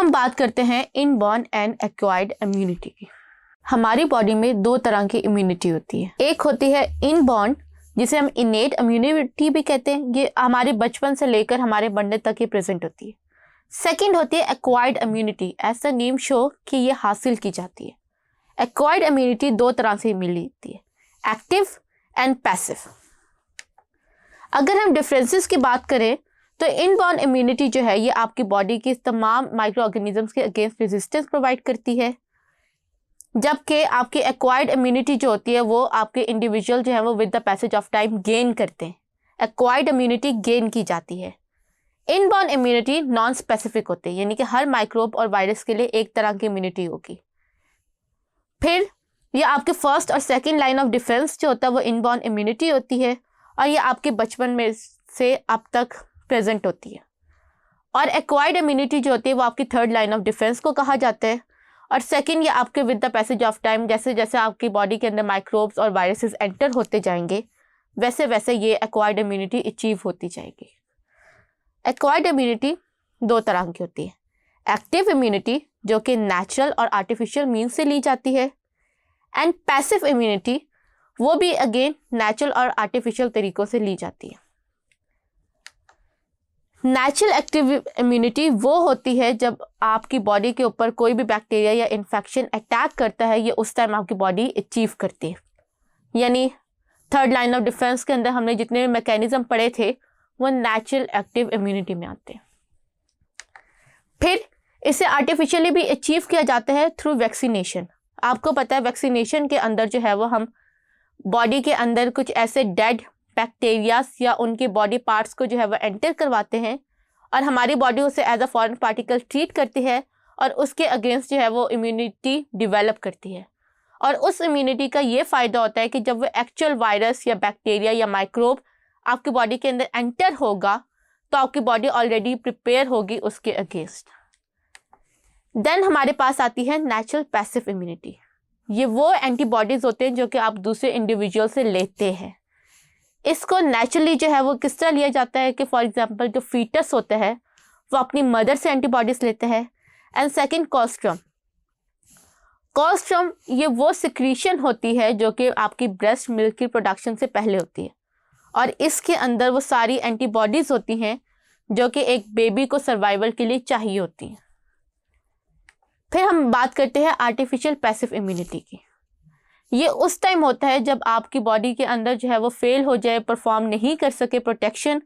हम बात करते हैं इनबॉर्न एंड एक्वायर्ड इम्यूनिटी की। हमारी बॉडी में दो तरह की इम्यूनिटी होती है। एक होती है इनबॉर्न, जिसे हम इनेट इम्यूनिटी भी कहते हैं, ये हमारे बचपन से लेकर हमारे बढ़ने तक ही प्रेजेंट होती है। सेकंड होती है acquired immunity, as the name show कि ये हासिल की जाती है। एक्वायर्ड इम्यूनिटी दो तरह से मिलती है, एक्टिव एंड पैसिव। अगर हम डिफरेंसेस की बात करें तो इनबॉर्न इम्यूनिटी जो है ये आपकी बॉडी के तमाम माइक्रो ऑर्गेनिजम्स के अगेंस्ट रेजिस्टेंस प्रोवाइड करती है, जबकि आपकी एक्वायर्ड इम्यूनिटी जो होती है वो आपके इंडिविजुअल जो है वो with the passage of time gain करते हैं। एक्वायर्ड इम्यूनिटी गेन की जाती है। इनबॉर्न इम्यूनिटी नॉन स्पेसिफिक होती है, यानी कि हर माइक्रोब और वायरस के लिए एक तरह की इम्यूनिटी होगी। फिर ये आपके फर्स्ट और सेकंड लाइन ऑफ डिफेंस जो होता है वो इनबॉर्न इम्यूनिटी होती है, और ये आपके बचपन में से अब तक प्रेजेंट होती है। और एक्वायर्ड इम्यूनिटी जो होती है वो आपकी थर्ड लाइन ऑफ डिफेंस को कहा जाता है। और सेकंड, ये आपके with the passage of time जैसे जैसे आपकी बॉडी के अंदर माइक्रोब्स और वायरसेस एंटर होते जाएंगे वैसे वैसे ये एक्वायर्ड इम्यूनिटी अचीव होती जाएगी। एक्वायर्ड इम्यूनिटी दो तरह की होती है, एक्टिव इम्यूनिटी जो कि नेचुरल और आर्टिफिशियल मीन्स से ली जाती है, एंड पैसिव इम्यूनिटी वो भी अगेन नेचुरल और आर्टिफिशियल तरीकों से ली जाती है। नेचुरल एक्टिव इम्यूनिटी वो होती है जब आपकी बॉडी के ऊपर कोई भी बैक्टीरिया या इन्फेक्शन अटैक करता है, ये उस टाइम आपकी बॉडी अचीव करती है। यानी थर्ड लाइन ऑफ डिफेंस के अंदर हमने जितने मैकेनिज्म पढ़े थे वो नेचुरल एक्टिव इम्यूनिटी में आते हैं। फिर इसे आर्टिफिशियली भी अचीव किया जाता है थ्रू वैक्सीनेशन। आपको पता है वैक्सीनेशन के अंदर जो है वो हम बॉडी के अंदर कुछ ऐसे डेड बैक्टीरियाज या उनके बॉडी पार्ट्स को जो है वो एंटर करवाते हैं, और हमारी बॉडी उसे as a foreign particle treat करती है और उसके अगेंस्ट जो है वो इम्यूनिटी डेवलप करती है। और उस इम्यूनिटी का ये फ़ायदा होता है कि जब वो एक्चुअल वायरस या बैक्टीरिया या माइक्रोब आपकी बॉडी के अंदर एंटर होगा तो आपकी बॉडी ऑलरेडी प्रिपेयर होगी उसके अगेंस्ट। देन हमारे पास आती है नेचुरल पैसिव इम्यूनिटी। ये वो एंटीबॉडीज़ होते हैं जो कि आप दूसरे इंडिविजुअल से लेते हैं। इसको नेचुरली जो है वो किस तरह लिया जाता है कि फॉर एग्जांपल जो फीटस होता है वो अपनी मदर से एंटीबॉडीज़ लेते हैं। And second, कोस्ट्रम। कोस्ट्रम ये वो सिक्रीशन होती है जो कि आपकी ब्रेस्ट मिल्क की प्रोडक्शन से पहले होती है, और इसके अंदर वो सारी एंटीबॉडीज़ होती हैं जो कि एक बेबी को सर्वाइवल के लिए चाहिए होती हैं। फिर हम बात करते हैं आर्टिफिशियल पैसिव इम्यूनिटी की। ये उस टाइम होता है जब आपकी बॉडी के अंदर जो है वो फेल हो जाए, परफॉर्म नहीं कर सके प्रोटेक्शन,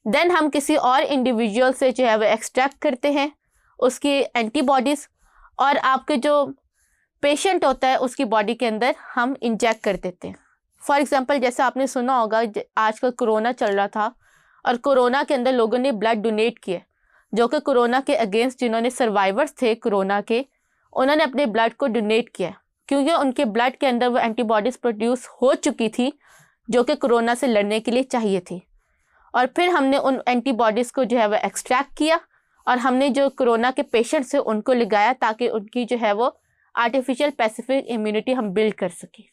देन हम किसी और इंडिविजुअल से जो है वो एक्सट्रैक्ट करते हैं उसकी एंटीबॉडीज़, और आपके जो पेशेंट होता है उसकी बॉडी के अंदर हम इंजेक्ट कर देते हैं। फॉर एग्जांपल जैसे आपने सुना होगा आजकल कोरोना चल रहा था और कोरोना के अंदर लोगों ने ब्लड डोनेट किया, जो कि कोरोना के अगेंस्ट जिन्होंने सर्वाइवर्स थे कोरोना के, उन्होंने अपने ब्लड को डोनेट किया क्योंकि उनके ब्लड के अंदर वो एंटीबॉडीज़ प्रोड्यूस हो चुकी थी जो कि कोरोना से लड़ने के लिए चाहिए थी। और फिर हमने उन एंटीबॉडीज़ को जो है वो एक्सट्रैक्ट किया और हमने जो कोरोना के पेशेंट्स थे उनको लगाया ताकि उनकी जो है वो आर्टिफिशियल पैसिफिक इम्यूनिटी हम बिल्ड कर सकें।